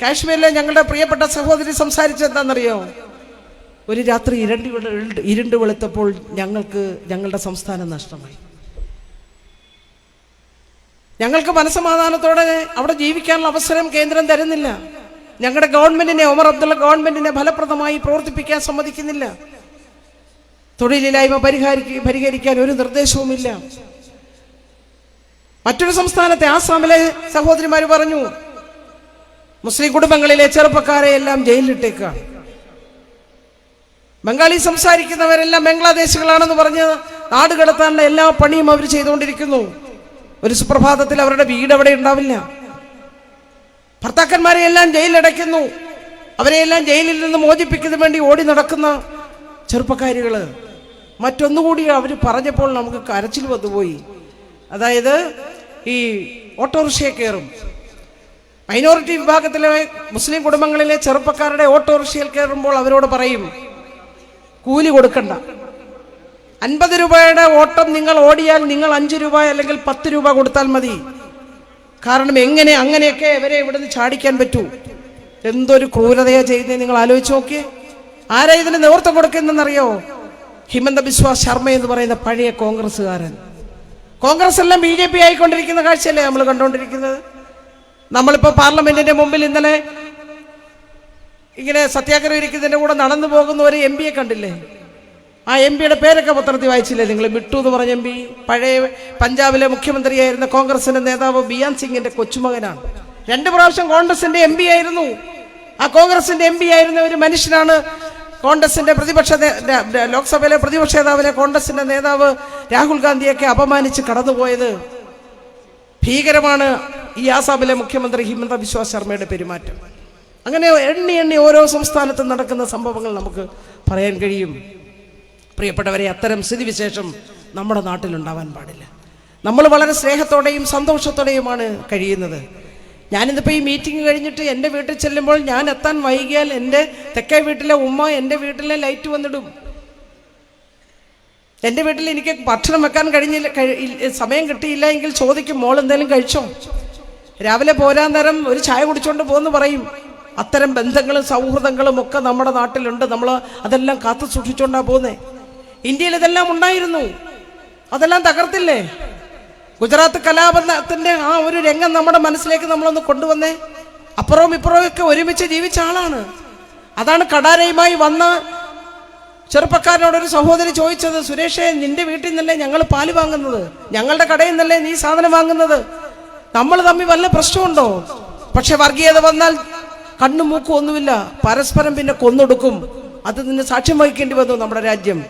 കാശ്മീരിലെ ഞങ്ങളുടെ പ്രിയപ്പെട്ട സഹോദരി സംസാരിച്ചെന്താണെന്നറിയോ? ഒരു രാത്രി ഇരുണ്ട് വെളുത്തപ്പോൾ ഞങ്ങളുടെ സംസ്ഥാനം നഷ്ടമായി. ഞങ്ങൾക്ക് മനസ്സമാധാനത്തോടെ അവിടെ ജീവിക്കാനുള്ള അവസരം കേന്ദ്രം തരുന്നില്ല. ഞങ്ങളുടെ ഗവൺമെന്റിനെ, ഒമർ അബ്ദുള്ള ഗവൺമെന്റിനെ ഫലപ്രദമായി പ്രവർത്തിപ്പിക്കാൻ സമ്മതിക്കുന്നില്ല. തൊഴിലില്ലായ്മ പരിഹരിക്കാൻ ഒരു നിർദ്ദേശവുമില്ല. മറ്റൊരു സംസ്ഥാനത്തെ ആസാമിലെ സഹോദരിമാർ പറഞ്ഞു, മുസ്ലിം കുടുംബങ്ങളിലെ ചെറുപ്പക്കാരെ എല്ലാം ജയിലിലിട്ടേക്കാണ്. ബംഗാളി സംസാരിക്കുന്നവരെല്ലാം ബംഗ്ലാദേശികളാണെന്ന് പറഞ്ഞ് നാട് കടത്താനുള്ള എല്ലാ പണിയും അവർ ചെയ്തുകൊണ്ടിരിക്കുന്നു. ഒരു സുപ്രഭാതത്തിൽ അവരുടെ വീട് അവിടെ ഉണ്ടാവില്ല. ഭർത്താക്കന്മാരെ എല്ലാം ജയിലിലടയ്ക്കുന്നു. അവരെയെല്ലാം ജയിലിൽ നിന്ന് മോചിപ്പിക്കുന്നതിന് വേണ്ടി ഓടി നടക്കുന്ന ചെറുപ്പക്കാരികള്. മറ്റൊന്നുകൂടി അവർ പറഞ്ഞപ്പോൾ നമുക്ക് കരച്ചിൽ വന്നുപോയി. അതായത് ഈ ഓട്ടോറിക്ഷയെ കയറും. മൈനോറിറ്റി വിഭാഗത്തിലെ മുസ്ലിം കുടുംബങ്ങളിലെ ചെറുപ്പക്കാരുടെ ഓട്ടോറിക്ഷയിൽ കയറുമ്പോൾ അവരോട് പറയും, കൂലി കൊടുക്കണ്ട, 50 രൂപയുടെ ഓട്ടം നിങ്ങൾ ഓടിയാൽ നിങ്ങൾ 5 രൂപ അല്ലെങ്കിൽ 10 രൂപ കൊടുത്താൽ മതി. കാരണം അങ്ങനെയൊക്കെ ഇവരെ ഇവിടുന്ന് ചാടിക്കാൻ പറ്റൂ. എന്തൊരു ക്രൂരതയാ ചെയ്യുന്നത് നിങ്ങൾ ആലോചിച്ച് നോക്കിയേ. ആരാ ഇതിന് നേതൃത്വം കൊടുക്കുന്നതെന്നറിയോ? ഹിമന്ത ബിശ്വ ശർമ്മ എന്ന് പറയുന്ന പഴയ കോൺഗ്രസ്സുകാരൻ. കോൺഗ്രസ് എല്ലാം BJP ആയിക്കൊണ്ടിരിക്കുന്ന കാഴ്ചയല്ലേ നമ്മൾ കണ്ടുകൊണ്ടിരിക്കുന്നത്. നമ്മളിപ്പോൾ പാർലമെന്റിന്റെ മുമ്പിൽ ഇന്നലെ ഇങ്ങനെ സത്യാഗ്രഹം ഇരിക്കുന്നതിൻ്റെ കൂടെ നടന്നു പോകുന്ന ഒരു MP യെ കണ്ടില്ലേ? ആ MP യുടെ പേരൊക്കെ പത്രത്തിൽ വായിച്ചില്ലേ നിങ്ങൾ? മിട്ടു എന്ന് പറഞ്ഞ MP, പഴയ പഞ്ചാബിലെ മുഖ്യമന്ത്രിയായിരുന്ന കോൺഗ്രസിന്റെ നേതാവ് ബിയാൻ സിംഗിന്റെ കൊച്ചുമകനാണ്. 2 പ്രാവശ്യം കോൺഗ്രസിന്റെ MP ആയിരുന്നു. ആ കോൺഗ്രസിന്റെ MP ആയിരുന്ന ഒരു മനുഷ്യനാണ് കോൺഗ്രസിന്റെ ലോക്സഭയിലെ പ്രതിപക്ഷ നേതാവിലെ കോൺഗ്രസിന്റെ നേതാവ് രാഹുൽ ഗാന്ധിയൊക്കെ അപമാനിച്ച് കടന്നുപോയത്. ഭീകരമാണ് ഈ ആസാമിലെ മുഖ്യമന്ത്രി ഹിമന്ത ബിശ്വ ശർമ്മയുടെ പെരുമാറ്റം. അങ്ങനെ എണ്ണി ഓരോ സംസ്ഥാനത്തും നടക്കുന്ന സംഭവങ്ങൾ നമുക്ക് പറയാൻ കഴിയും. പ്രിയപ്പെട്ടവരെ, അത്തരം സ്ഥിതിവിശേഷം നമ്മുടെ നാട്ടിലുണ്ടാവാൻ പാടില്ല. നമ്മൾ വളരെ സ്നേഹത്തോടെയും സന്തോഷത്തോടെയുമാണ് കഴിയുന്നത്. ഞാനിന്നിപ്പോൾ ഈ മീറ്റിംഗ് കഴിഞ്ഞിട്ട് എൻ്റെ വീട്ടിൽ ചെല്ലുമ്പോൾ ഞാൻ എത്താൻ വൈകിയാൽ എൻ്റെ തെക്കേ വീട്ടിലെ ഉമ്മ എൻ്റെ വീട്ടിലെ ലൈറ്റ് വന്നിടും. എൻ്റെ വീട്ടിൽ എനിക്ക് ഭക്ഷണം വെക്കാൻ സമയം കിട്ടിയില്ല എങ്കിൽ ചോദിക്കും, മോൾ എന്തെങ്കിലും കഴിച്ചോ? രാവിലെ പോരാൻ നേരം ഒരു ചായ കുടിച്ചോണ്ട് പോകുന്നു പറയും. അത്തരം ബന്ധങ്ങളും സൗഹൃദങ്ങളും ഒക്കെ നമ്മുടെ നാട്ടിലുണ്ട്. നമ്മൾ അതെല്ലാം കാത്തു സൂക്ഷിച്ചോണ്ടാ പോകുന്നേ. ഇന്ത്യയിൽ ഇതെല്ലാം ഉണ്ടായിരുന്നു, അതെല്ലാം തകർത്തില്ലേ? ഗുജറാത്ത് കലാപത്തിന്റെ ആ ഒരു രംഗം നമ്മുടെ മനസ്സിലേക്ക് നമ്മളൊന്ന് കൊണ്ടുവന്നേ. അപ്പുറവും ഇപ്പുറവും ഒക്കെ ഒരുമിച്ച് ജീവിച്ച ആളാണ്. അതാണ് കടാരയുമായി വന്ന ചെറുപ്പക്കാരനോടൊരു സഹോദരി ചോദിച്ചത്, സുരേഷേ, നിന്റെ വീട്ടിൽ നിന്നല്ലേ ഞങ്ങൾ പാല് വാങ്ങുന്നത്? ഞങ്ങളുടെ കടയിൽ നിന്നല്ലേ നീ സാധനം വാങ്ങുന്നത്? നമ്മൾ തമ്മിൽ വല്ല പ്രശ്നമുണ്ടോ? പക്ഷെ വർഗീയത വന്നാൽ കണ്ണും മൂക്കും ഒന്നുമില്ല, പരസ്പരം പിന്നെ കൊന്നൊടുക്കും. അത് നിന്ന് സാക്ഷ്യം വഹിക്കേണ്ടി വന്നു നമ്മുടെ രാജ്യം.